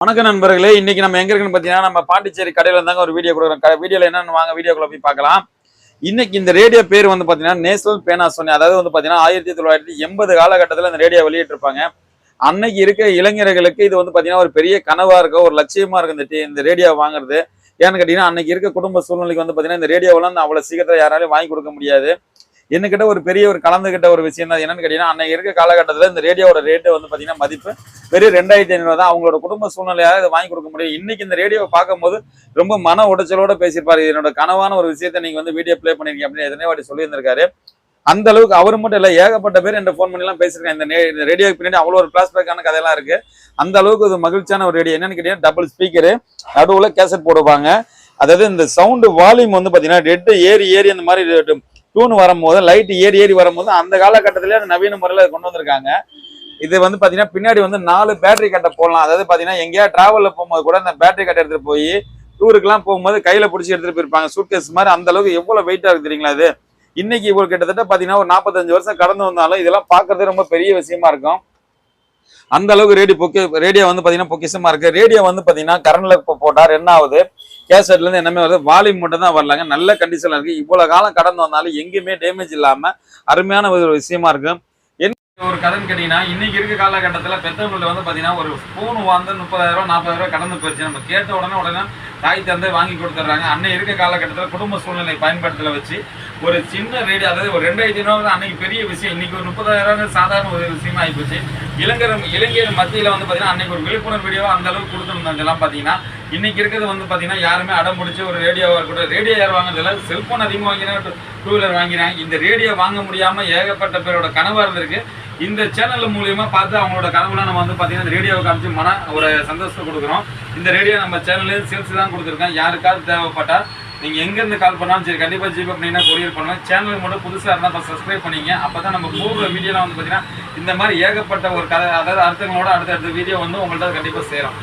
வணக்கம் நண்பர்களே, இன்னைக்கு நம்ம எங்க இருக்குன்னு பாத்தீங்கன்னா நம்ம பாண்டிச்சேரி கடையில இருந்தாங்க ஒரு வீடியோ கொடுக்குறோம். வீடியோல என்னன்னு வாங்க வீடியோக்குள்ள போய் பார்க்கலாம். இன்னைக்கு இந்த ரேடியோ பேர் வந்து பாத்தீங்கன்னா நேஷனல் பேனாசோனிக். அதாவது வந்து பாத்தீங்கன்னா 1980 காலகட்டத்தில் இந்த ரேடியோ வெளியிட்டிருப்பாங்க. அன்னைக்கு இருக்க இளைஞர்களுக்கு இது வந்து பாத்தீங்கன்னா ஒரு பெரிய கனவா இருக்கும், ஒரு லட்சியமா இருக்கு இந்த ரேடியோ வாங்குறது. ஏன்னு கேட்டீங்கன்னா அன்னைக்கு இருக்க குடும்ப சூழ்நிலைக்கு வந்து பாத்தீங்கன்னா இந்த ரேடியோவெல்லாம் அவ்வளவு சீக்கிரத்துல யாராலையும் வாங்கி கொடுக்க முடியாது. என்கிட்ட ஒரு பெரிய ஒரு கலந்துகிட்ட ஒரு விஷயம் தான் என்னன்னு கேட்டீங்கன்னா, அன்னைக்கு இருக்க காலகட்டத்தில் இந்த ரேடியோட ரேட்டு வந்து பாத்தீங்கன்னா மதிப்பு வெறும் 2500 தான். அவங்களோட குடும்ப சூழ்நிலையாக இதை வாங்கி கொடுக்க முடியும். இன்னைக்கு இந்த ரேடியோவை பார்க்கும்போது ரொம்ப மன உடைச்சலோட பேசியிருப்பாரு. என்னோட கனவான ஒரு விஷயத்த நீங்க வந்து வீடியோ பிளே பண்ணிருக்கீங்க அப்படின்னு எத்தனை வாட்டி சொல்லியிருந்திருக்காரு. அந்த அளவுக்கு அவர் மட்டும் இல்ல, ஏகப்பட்ட பேர் என் போன் பண்ணி எல்லாம் பேசியிருக்காங்க. இந்த ரேடியோக்கு பின்னாடி அவ்வளவு ஒரு பிளாஸ்பேக்கான கதையெல்லாம் இருக்கு. அந்த அளவுக்கு ஒரு மகிழ்ச்சியான ஒரு ரேடியோ. என்னன்னு கேட்டீங்கன்னா டபுள் ஸ்பீக்கரு, நடுவுல கேசட் போடுவாங்க. அதாவது இந்த சவுண்ட் வால்யூம் வந்து பாத்தீங்கன்னா ரெட் ஏறி ஏறி அந்த மாதிரி டூன் வரும்போது, லைட் ஏறி ஏறி வரும்போது அந்த காலகட்டத்திலே அந்த நவீன முறையில கொண்டு வந்திருக்காங்க. இது வந்து பாத்தீங்கன்னா பின்னாடி வந்து 4 பேட்டரி கட்டை போடலாம். அதாவது பாத்தீங்கன்னா எங்கேயா டிராவல்ல போகும்போது கூட அந்த பேட்டரி கட்டை எடுத்துட்டு போய் டூருக்குலாம் போகும்போது கையில பிடிச்சி எடுத்துட்டு போயிருப்பாங்க. சூட்கேஸ் மாதிரி. அந்த அளவுக்கு எவ்வளவு வெயிட்டா இருக்கு தெரியுங்களா இது. இன்னைக்கு இவ்வளவு கிட்டத்தட்ட பாத்தீங்கன்னா ஒரு 45 வருஷம் கடந்து வந்தாலும் இதெல்லாம் பாக்குறது ரொம்ப பெரிய விஷயமா இருக்கும். அந்த அளவுக்கு ரேடியோ வந்து பாத்தீங்கன்னா பொக்கிஷமா இருக்கு. ரேடியோ வந்து பாத்தீங்கன்னா கரண்ட்ல போட்டா என்ன ஆகுது, கேசட்ல இருந்து என்னமே வருது, வால்யூம் மட்டும் தான் வரலாங்க. நல்ல கண்டிஷன்ல இருக்கு. இவ்வளவு காலம் கடந்து வந்தாலும் எங்கேயுமே டேமேஜ் இல்லாம அருமையான ஒரு விஷயமா இருக்கு. ஒரு கடன் கேட்டீங்கன்னா இன்னைக்கு இருக்க காலகட்டத்துல பெத்தவங்கள்ட்ட வந்து பாத்தீங்கன்னா ஒரு ஸ்பூன் வாங்க 30,000 40,000 கடந்து போயிடுச்சு. நம்ம கேட்ட உடனே தாய் தந்தை வாங்கி கொடுத்துட்றாங்க. அன்னை இருக்க காலகட்டத்தில் குடும்ப சூழ்நிலை பயன்படுத்தல வச்சு ஒரு சின்ன ரேடியோ, அதாவது ஒரு 2500 அன்னைக்கு பெரிய விஷயம். இன்னைக்கு ஒரு 30,000 சாதாரண ஒரு விஷயமா ஆயிப்போச்சு. இளைஞர் மத்தியில வந்து பாத்தீங்கன்னா அன்னைக்கு ஒரு விழிப்புணர்வு வீடியோவா அந்த அளவுக்கு கொடுத்துருந்தாங்க. எல்லாம் பாத்தீங்கன்னா இன்னைக்கு இருக்கிறது வந்து பாத்தீங்கன்னா யாருமே அடம் பிடிச்சி ஒரு ரேடியோவா இருக்கட்டும், ரேடியோ யார் வாங்குறதுல செல்போன் அதிகமாக வாங்கினா, டூ வீலர் வாங்கினாங்க. இந்த ரேடியோ வாங்க முடியாம ஏகப்பட்ட பேரோட கனவா இருந்திருக்கு. இந்த சேனல் மூலியமா பார்த்து அவங்களோட கனவுலாம் நம்ம வந்து பாத்தீங்கன்னா ரேடியோவை காமிச்சு மன ஒரு சந்தோஷத்தை கொடுக்குறோம். இந்த ரேடியோ நம்ம சேனல்ல சேல்ஸ் தான் கொடுத்துருக்கோம். யாருக்காவது தேவைப்பட்டா நீங்க எங்க இருந்து கால் பண்ணாலும் சரி, கண்டிப்பா ஜிபே பண்ணீங்கன்னா கொரியர் பண்ணுவேன். சேனலுக்கு மட்டும் புதுசா இருந்தா சப்ஸ்கிரைப் பண்ணிங்க. அப்பதான் நம்ம போடுற வீடியோலாம் வந்து பாத்தீங்கன்னா இந்த மாதிரி ஏகப்பட்ட ஒரு கதை, அதாவது அர்த்தங்களோட அடுத்த வீடியோ வந்து உங்கள்ட்ட கண்டிப்பா சேரும்.